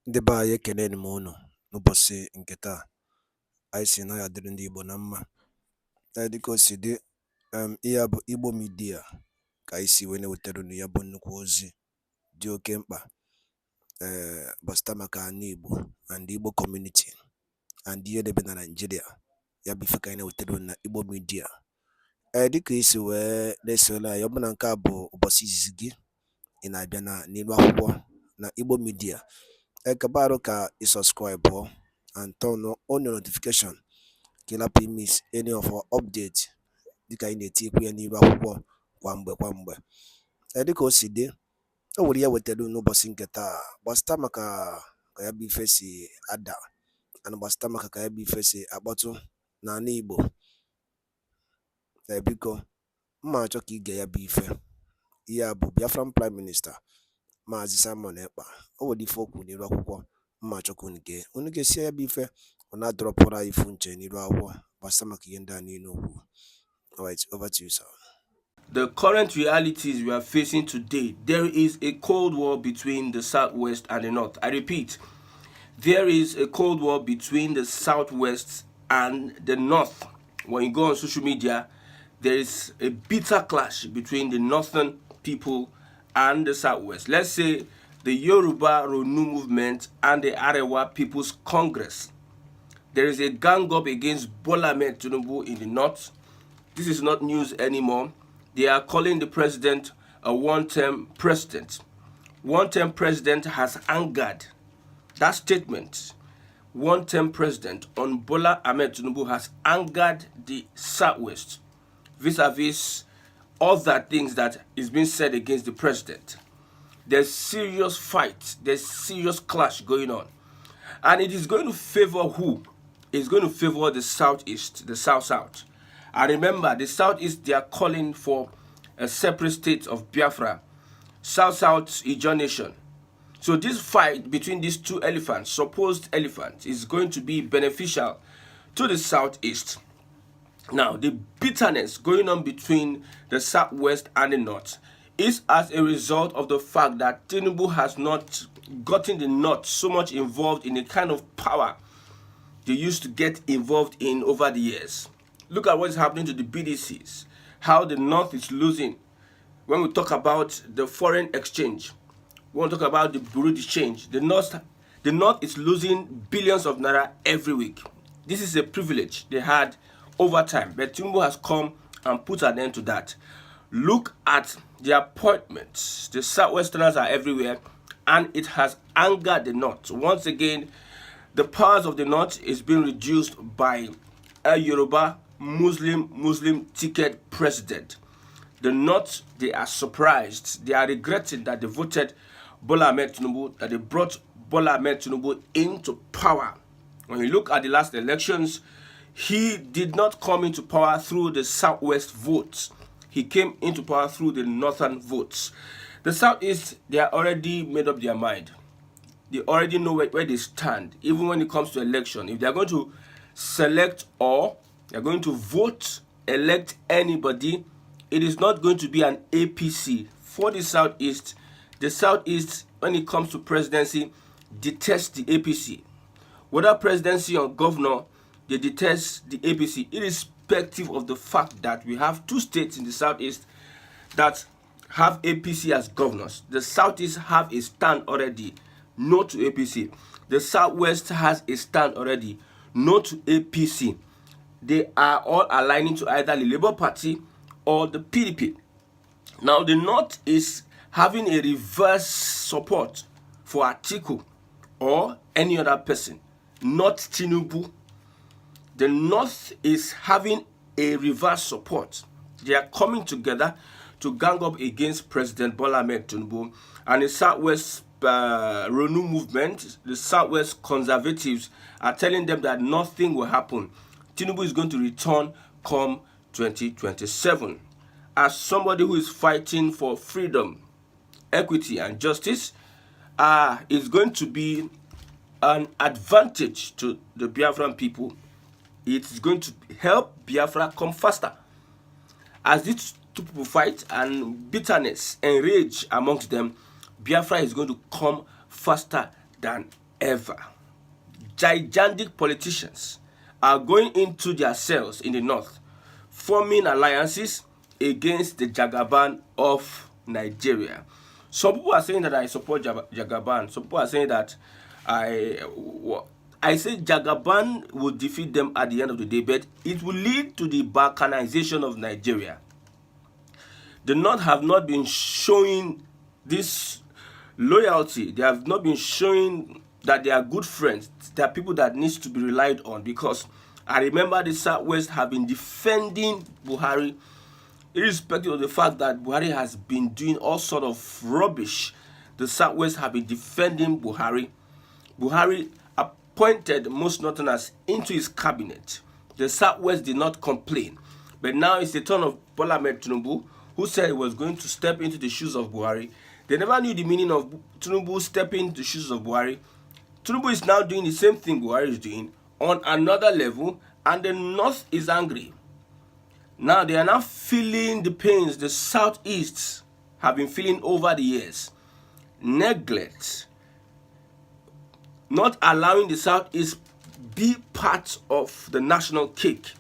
Ndị be anyị ekeneni m unu n'ụbọchị nke taa. Anyị sị na ya dịrị ndị Igbo na mma. Dịka o si dị, ihe a bụ Igbo Media ka anyị si wee na-ewetara unu ya bụ nnukwu ozi dị oke mkpa gbasịta maka ana Igbo and Igbo community and ihe debe na Nigeria. Ya bụ ife ka anyị na-ewetara unu na Igbo Media. Dịka isi wee na-esonye anyị, ọ bụ na nke a bụ ụbọchị izizi gị ị na-abịa n'ilu akwụkwọ na Igbo Media, kabaru ka subscribe and turn on your notification ka ị lapụ miss any of our update dịka anyị na-etikwu ya n'ilu akwụkwọ kwa mgbe. Dịka o si dị, o nwere ya wetara n'ụbọchị nke taa gbasịta maka ka ya bụ ife si ada and gbasịta maka ka ya bụ ife si akpọtụ n'ala Igbo. Biko mma achọ ka ige ya bụ ife. Ihe a bụ Biafran Prime Minister Maazị Simon Ekpa. O nwere ife okwu n'ilu akwụkwọ mma achọ ka unu ga-esi ya bụ ife ọ na-adọrọpụrụ anyị ifu nche n'ilu akwụkwọ gbasịta maka ihe ndị a niile okwu. Alright, over to you, sir. The current realities we are facing today, there is a cold war between the Southwest and the North. I repeat, there is a cold war between the Southwest and the North. When you go on social media, there is a bitter clash between the Northern people and the Southwest. Let's say the Yoruba Ronu movement and the Arewa People's Congress. There is a gang up against Bola Ahmed Tinubu in the North. This is not news anymore. They are calling the president a one-term president. One-term president has angered. That statement, one-term president on Bola Ahmed Tinubu, has angered the Southwest vis-a-vis other things that is being said against the president. There's serious fight. There's serious clash going on. And it is going to favor who? It's going to favor the Southeast, the South-South. I remember the Southeast, they are calling for a separate state of Biafra, South-South Ijaw nation. So this fight between these two elephants, supposed elephants, is going to be beneficial to the Southeast. Now, the bitterness going on between the Southwest and the North is as a result of the fact that Tinubu has not gotten the North so much involved in the kind of power they used to get involved in over the years. Look at what is happening to the BDCs, how the North is losing. When we talk about the foreign exchange, we want to talk about the Bureau de Change. The North is losing billions of naira every week. This is a privilege they had over time, but Tinubu has come and put an end to that. Look at the appointments. The Southwesterners are everywhere, and it has angered the North. Once again, the powers of the North is being reduced by a Yoruba Muslim ticket president. The North, they are surprised. They are regretting that they voted Bola Ahmed Tinubu, that they brought Bola Ahmed Tinubu into power. When you look at the last elections, he did not come into power through the Southwest votes. He came into power through the Northern votes. The Southeast, they are already made up their mind. They already know where they stand, even when it comes to election. If they are going to select or they are going to vote, elect anybody, it is not going to be an APC. For the Southeast, when it comes to presidency, detests the APC. Whether presidency or governor, they detest the APC, irrespective of the fact that we have two states in the Southeast that have APC as governors. The Southeast have a stand already, no to APC. The Southwest has a stand already, no to APC. They are all aligning to either the Labour Party or the PDP. Now the North is having a reverse support for Atiku or any other person, not Tinubu. The North is having a reverse support. They are coming together to gang up against President Bola Ahmed Tinubu, and the Southwest Ronu movement, the Southwest conservatives, are telling them that nothing will happen. Tinubu is going to return come 2027. As somebody who is fighting for freedom, equity, and justice, is going to be an advantage to the Biafran people. It's going to help Biafra come faster. As these two people fight and bitterness and rage amongst them, Biafra is going to come faster than ever. Gigantic politicians are going into their cells in the north, forming alliances against the Jagaban of Nigeria. Some people are saying that I support Jagaban. Some people are saying that I I say Jagaban will defeat them at the end of the day, but it will lead to the balkanization of Nigeria. The North have not been showing this loyalty. They have not been showing that they are good friends. They are people that needs to be relied on, because I remember the Southwest have been defending Buhari, irrespective of the fact that Buhari has been doing all sort of rubbish. The Southwest have been defending Buhari. Buhari appointed most Northerners into his cabinet. The Southwest did not complain. But now it's the turn of Bola Ahmed Tinubu, who said he was going to step into the shoes of Buhari. They never knew the meaning of Tinubu stepping into the shoes of Buhari. Tinubu is now doing the same thing Buhari is doing on another level, and the North is angry. Now they are now feeling the pains the Southeast have been feeling over the years. Neglect, not allowing the Southeast be part of the national cake,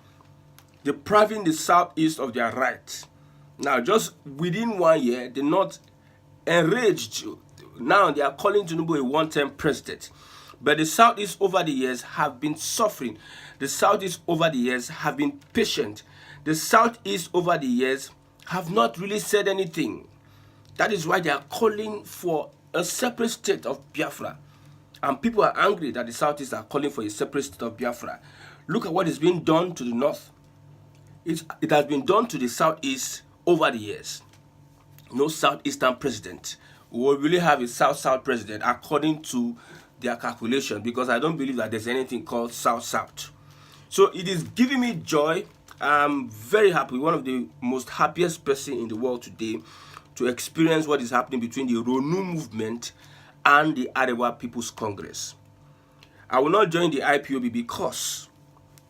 depriving the Southeast of their rights. Now, just within 1 year, the North enraged. Now they are calling Tinubu a one-term president. But the Southeast over the years have been suffering. The Southeast over the years have been patient. The Southeast over the years have not really said anything. That is why they are calling for a separate state of Biafra. And people are angry that the Southeast are calling for a separate state of Biafra. Look at what is being done to the North. It has been done to the Southeast over the years. No Southeastern president. We will really have a South-South president according to their calculation, because I don't believe that there's anything called South-South. So it is giving me joy. I'm very happy, one of the most happiest person in the world today, to experience what is happening between the Ronu movement and the Arewa People's Congress. I will not join the IPOB because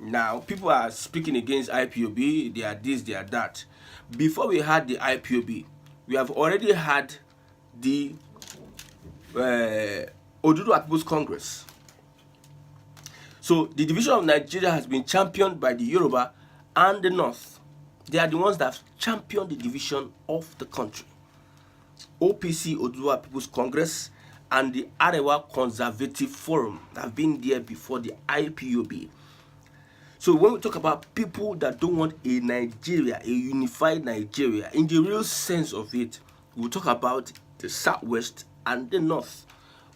now people are speaking against IPOB, they are this, they are that. Before we had the IPOB, we have already had the Oduduwa People's Congress. So the division of Nigeria has been championed by the Yoruba and the North. They are the ones that have championed the division of the country. OPC, Oduduwa People's Congress, and the Arewa Conservative Forum have been there before the IPOB. So when we talk about people that don't want a Nigeria, a unified Nigeria, in the real sense of it, we'll talk about the Southwest and the North.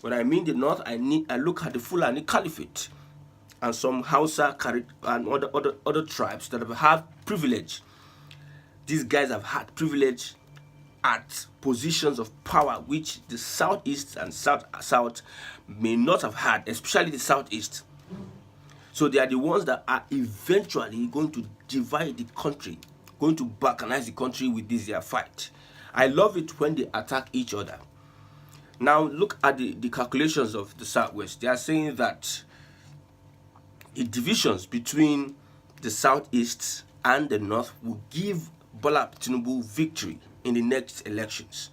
When I mean the North, I look at the Fulani Caliphate and some Hausa and other tribes that have had privilege. These guys have had privilege at positions of power which the Southeast and South may not have had, especially the Southeast. So they are the ones that are eventually going to divide the country, going to balkanize the country with this their fight. I love it when they attack each other. Now look at the calculations of the Southwest. They are saying that the divisions between the Southeast and the North will give Bola Tinubu victory in the next elections.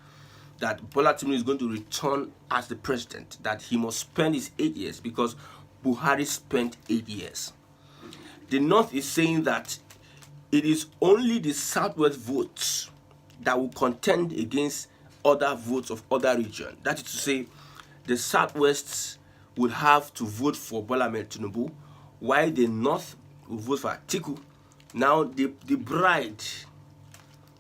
That Bola Tinubu is going to return as the president, that he must spend his 8 years because Buhari spent 8 years. The North is saying that it is only the Southwest votes that will contend against other votes of other regions. That is to say, the Southwest will have to vote for Bola Ahmed Tinubu, while the North will vote for Atiku. Now, the bride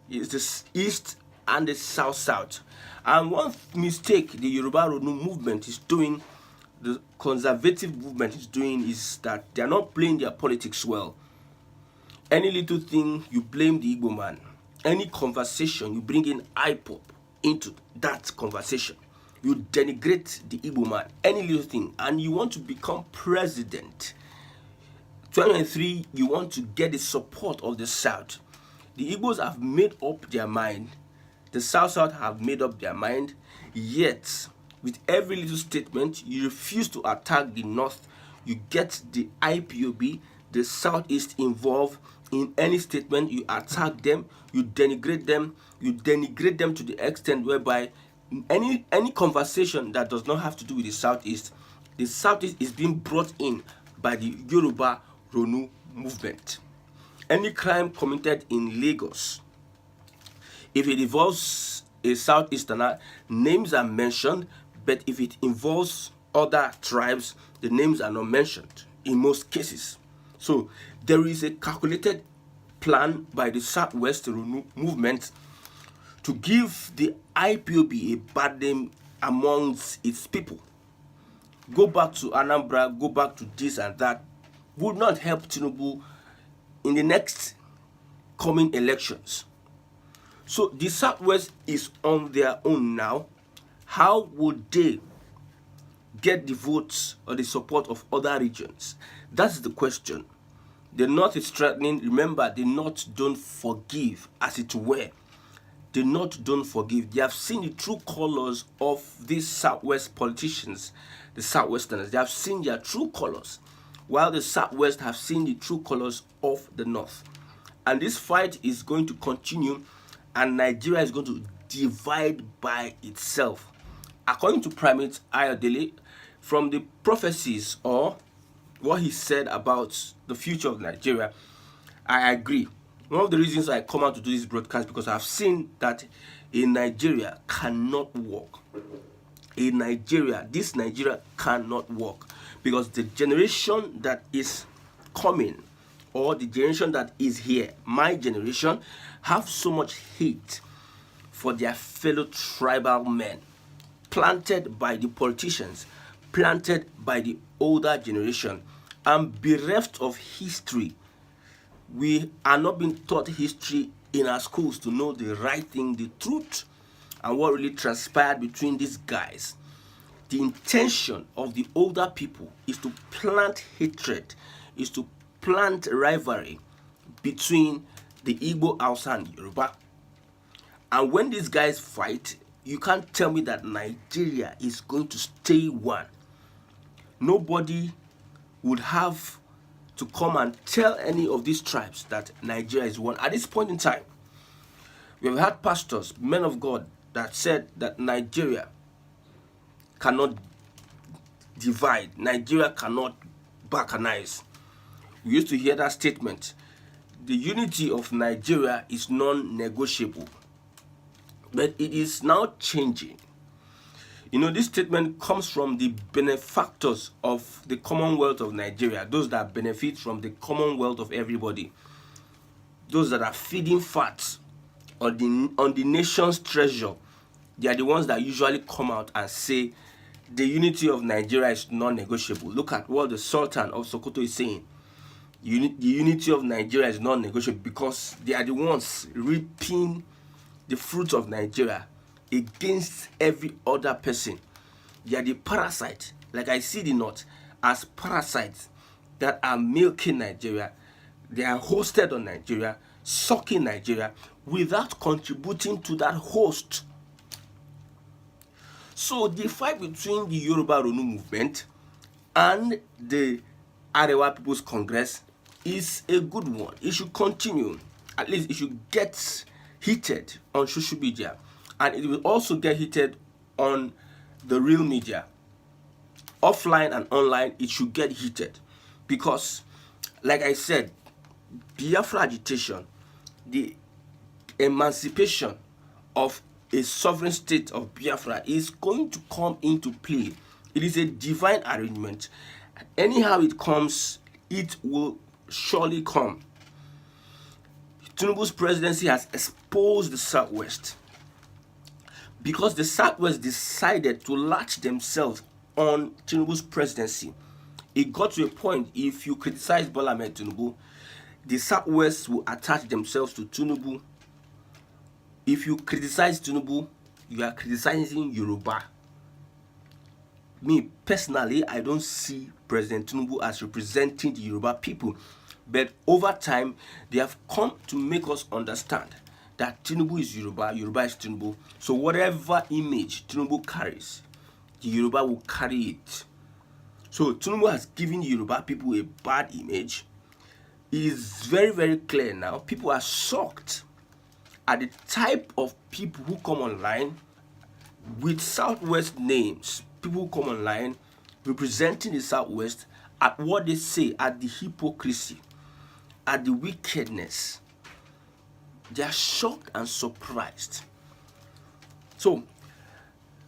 is the East and the South-South. And one mistake the Yoruba Ronu movement is doing, the conservative movement is doing, is that they are not playing their politics well. Any little thing, you blame the Igbo man. Any conversation, you bring in IPOP into that conversation. You denigrate the Igbo man. Any little thing. And you want to become president. 2023, you want to get the support of the South. The Igbos have made up their mind. The South have made up their mind. Yet, with every little statement, you refuse to attack the North. You get the IPOB, the Southeast involved in any statement. You attack them, you denigrate them to the extent whereby any conversation that does not have to do with the Southeast, The Southeast is being brought in by the Yoruba Ronu movement. Any crime committed in Lagos, if it involves a Southeasterner, names are mentioned, but if it involves other tribes, the names are not mentioned in most cases. So there is a calculated plan by the Southwest Ronu movement to give the IPOB a bad name amongst its people. Go back to Anambra, go back to this and that, would not help Tinubu in the next coming elections. So the Southwest is on their own now. How would they get the votes or the support of other regions? That's the question. The North is threatening. Remember, the North don't forgive, as it were. The North don't forgive. They have seen the true colors of these Southwest politicians, the Southwesterners. They have seen their true colors, while the Southwest have seen the true colors of the North. And this fight is going to continue, and Nigeria is going to divide by itself. According to Primate Ayodele, from the prophecies or what he said about the future of Nigeria, I agree. One of the reasons I come out to do this broadcast, because I've seen that in Nigeria cannot work. In Nigeria, this Nigeria cannot work, because the generation that is coming, or the generation that is here, my generation, have so much hate for their fellow tribal men, planted by the politicians, planted by the older generation, and bereft of history. We are not being taught history in our schools to know the right thing, the truth, and what really transpired between these guys. The intention of the older people is to plant hatred, is to plant rivalry between the Igbo, Hausa, and Yoruba. And when these guys fight, you can't tell me that Nigeria is going to stay one. Nobody would have to come and tell any of these tribes that Nigeria is one. At this point in time, we have had pastors, men of God, that said that Nigeria cannot divide, Nigeria cannot balkanize. We used to hear that statement. The unity of Nigeria is non-negotiable. But it is now changing. You know, this statement comes from the benefactors of the Commonwealth of Nigeria, those that benefit from the Commonwealth of everybody, those that are feeding fat on the nation's treasure. They are the ones that usually come out and say the unity of Nigeria is non-negotiable. Look at what the Sultan of Sokoto is saying. The unity of Nigeria is non-negotiable because they are the ones reaping the fruits of Nigeria against every other person. They are the parasite, like I see the North as parasites that are milking Nigeria. They are hosted on Nigeria, sucking Nigeria without contributing to that host. So the fight between the Yoruba Ronu movement and the Arewa People's Congress is a good one. It should continue. At least it should get heated on social media, and it will also get heated on the real media. Offline and online, it should get heated because, like I said, Biafra agitation, the emancipation of a sovereign state of Biafra is going to come into play. It is a divine arrangement. Anyhow it comes, it will surely come. Tinubu's presidency has exposed the Southwest because the Southwest decided to latch themselves on Tinubu's presidency. It got to a point, if you criticize Bola Ahmed Tinubu, the Southwest will attach themselves to Tinubu. If you criticize Tinubu, you are criticizing Yoruba. Me, personally, I don't see President Tinubu as representing the Yoruba people. But over time, they have come to make us understand that Tinubu is Yoruba, Yoruba is Tinubu. So whatever image Tinubu carries, the Yoruba will carry it. So Tinubu has given the Yoruba people a bad image. It is very, very clear now. People are shocked at the type of people who come online with Southwest names. People who come online representing the Southwest, at what they say, at the hypocrisy, at the wickedness, they are shocked and surprised. So,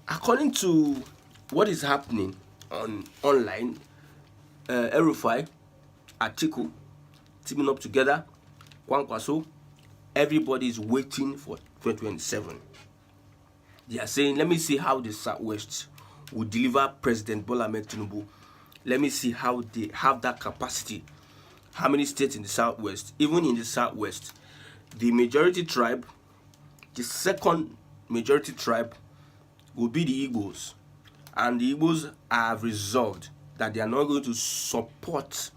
according to what is happening online, Erufai, Atiku, teaming up together, Kwankwaso, everybody is waiting for 2027. They are saying, let me see how the Southwest will deliver President Bola Ahmed Tinubu. Let me see how they have that capacity. How many states in the Southwest? Even in the Southwest, the majority tribe, the second majority tribe will be the Igbos. And the Igbos have resolved that they are not going to support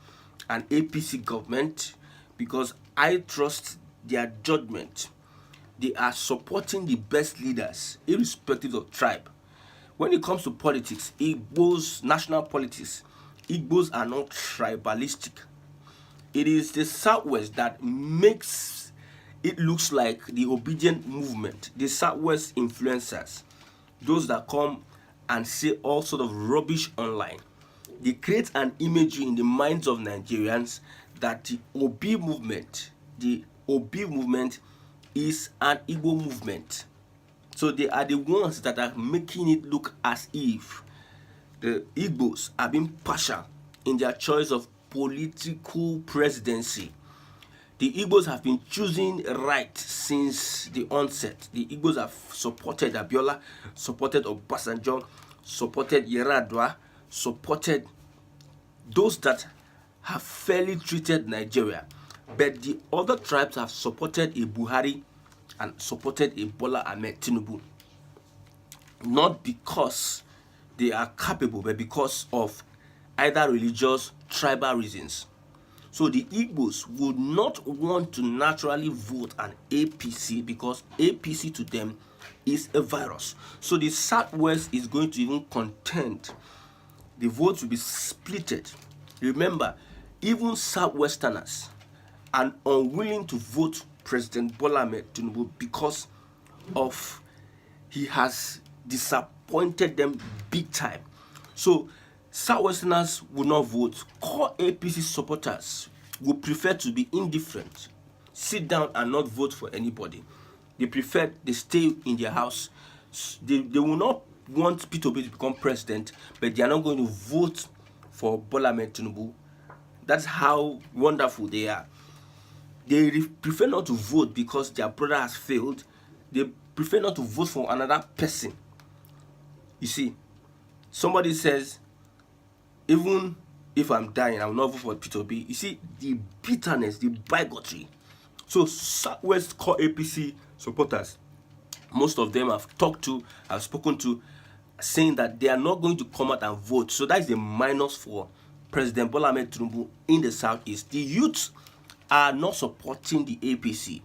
an APC government because I trust their judgment. They are supporting the best leaders, irrespective of tribe. When it comes to politics, Igbos, national politics, Igbos are not tribalistic. It is the Southwest that makes it looks like the obedient movement. The Southwest influencers, those that come and say all sort of rubbish online, they create an imagery in the minds of Nigerians that the Obi movement is an Igbo movement. So they are the ones that are making it look as if the Igbos are being partial in their choice of political presidency. The Igbos have been choosing right since the onset. The Igbos have supported Abiola, supported Obasanjo, supported Yar'Adua, supported those that have fairly treated Nigeria. But the other tribes have supported a Buhari and supported a Bola Ahmed Tinubu. Not because they are capable, but because of either religious, tribal reasons. So the Igbos would not want to naturally vote an APC because APC to them is a virus. So the Southwest is going to even contend. The votes will be splitted. Remember, even Southwesterners are unwilling to vote President Bola Ahmed Tinubu because of he has disappointed them big time. So Southwesterners will not vote. Core APC supporters will prefer to be indifferent, sit down and not vote for anybody. They prefer they stay in their house. They will not want P2B to become president, but they are not going to vote for Bola Ahmed Tinubu. That's how wonderful they are. They prefer not to vote because their brother has failed. They prefer not to vote for another person. You see, somebody says, even if I'm dying, I will not vote for P2B. You see, the bitterness, the bigotry. So Southwest core APC supporters, most of them I've spoken to, saying that they are not going to come out and vote. So that is a minus for President Bola Ahmed Tinubu in the Southeast. The youth are not supporting the APC.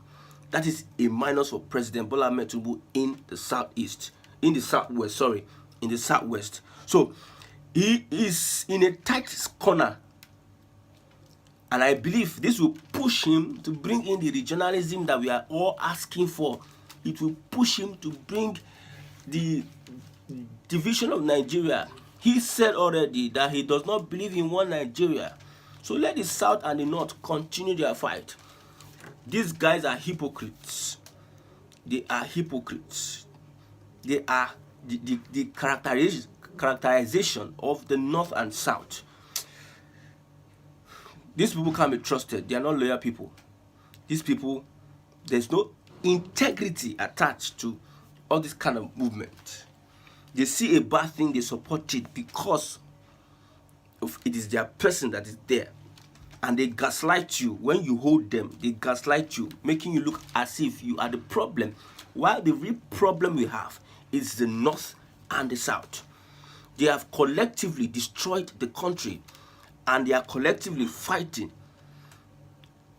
That is a minus for President Bola Ahmed Tinubu in the Southeast. In the Southwest. So he is in a tight corner. And I believe this will push him to bring in the regionalism that we are all asking for. It will push him to bring the division of Nigeria. He said already that he does not believe in one Nigeria. So let the South and the North continue their fight. These guys are hypocrites. They are hypocrites. They are the characterization of the North and South. These people can't be trusted. They are not loyal people. These people, there's no integrity attached to all this kind of movement. They see a bad thing, they support it because of it is their person that is there. And they gaslight you. When you hold them, they gaslight you, making you look as if you are the problem. While the real problem we have is the North and the South. They have collectively destroyed the country and they are collectively fighting.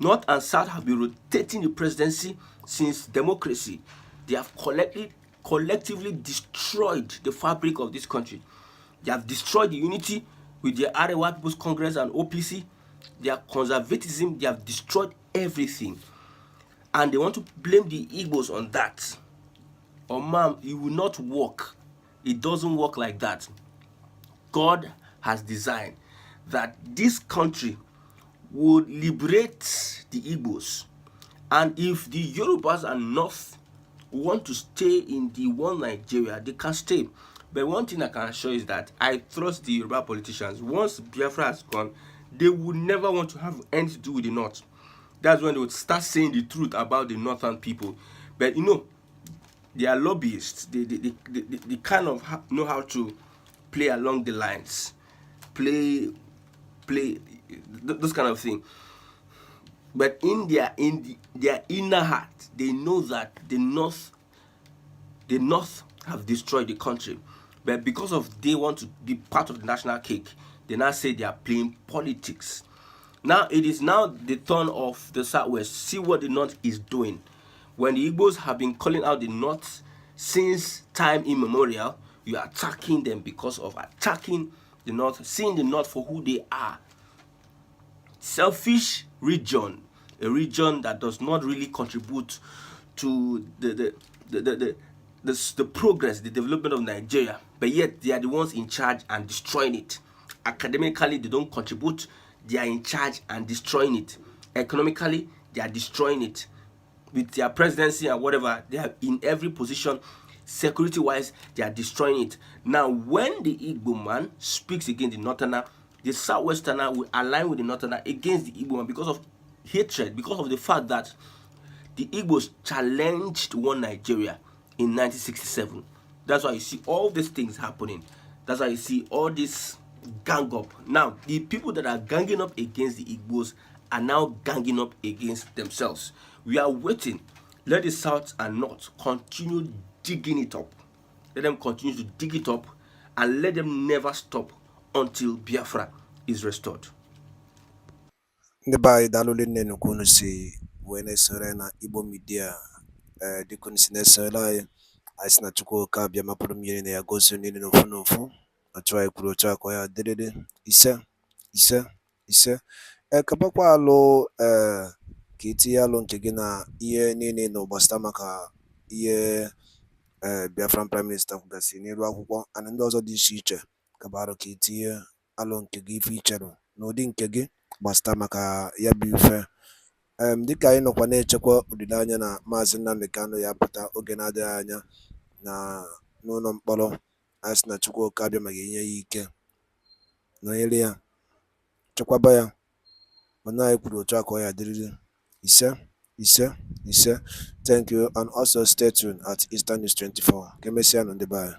North and South have been rotating the presidency since democracy. They have collectively destroyed the fabric of this country. They have destroyed the unity with the Arewa People's Congress and OPC. Their conservatism, they have destroyed everything. And they want to blame the Igbos on that. Oh, ma'am, it will not work. It doesn't work like that. God has designed, that this country would liberate the Igbos. And if the Yorubas and North want to stay in the one Nigeria, they can stay. But one thing I can assure is that I trust the Yoruba politicians. Once Biafra has gone, they would never want to have anything to do with the North. That's when they would start saying the truth about the Northern people. But you know, they are lobbyists. They kind of know how to play along the lines, play, those kind of thing. But their inner heart, they know that the North have destroyed the country. But because of they want to be part of the national cake, they now say they are playing politics. Now it is now the turn of the Southwest. See what the North is doing. When the Igbos have been calling out the North since time immemorial, you are attacking them because of attacking the North, seeing the North for who they are. Selfish region, a region that does not really contribute to the progress, the development of Nigeria, but yet they are the ones in charge and destroying it. Academically, they don't contribute, they are in charge and destroying it. Economically, they are destroying it. With their presidency and whatever, they are in every position. Security wise, they are destroying it. Now, when the Igbo man speaks against the Northerner, the Southwesterner will align with the Northerner against the Igbo man because of hatred, because of the fact that the Igbos challenged one Nigeria in 1967. That's why you see all these things happening. That's why you see all this gang up. Now, the people that are ganging up against the Igbos are now ganging up against themselves. We are waiting. Let the South and North continue digging it up. Let them continue to dig it up and let them never stop until Biafra is restored. Ndị be anyị daalụ nne nnukwu unu si wee na-esore anyị na Igbo Media. Dịka unu si na-esore anyị sị na Chukwu oke abịa mapụrụ mmiri na ya gozie niile n'ofu n'ofu. Otu anyị kwuru otu a ka ọ ya dịrịrị. Ise ise ise. Kabakwa alụ ka itinye alụ nke gị na ihe niile na gbasara maka ihe Biafran Prime Minister kwugasịrị n'elu akwụkwọ ana ndị ọzọ dị iche iche. Kabarụ ka itinye alụ nke gị ife ichere n'ụdị nke gị gbasara maka ya bụ ife. Dịka anyị nọkwa na-echekwa olileanya na Maazị Nnamdi Kanu ya pụta oge na-adịghị anya n'ụlọ mkpọrọ, anyị sị na Chukwu oke abịa ma ga-enye ya ike, nọnyere ya, chekwaba ya. Mana anyị kwuru otu a ka ọ ya dịrịrị. Ise ise ise. Thank you and also stay tuned at Eastern News 24. Ka emesịa nụ ndị be anyị.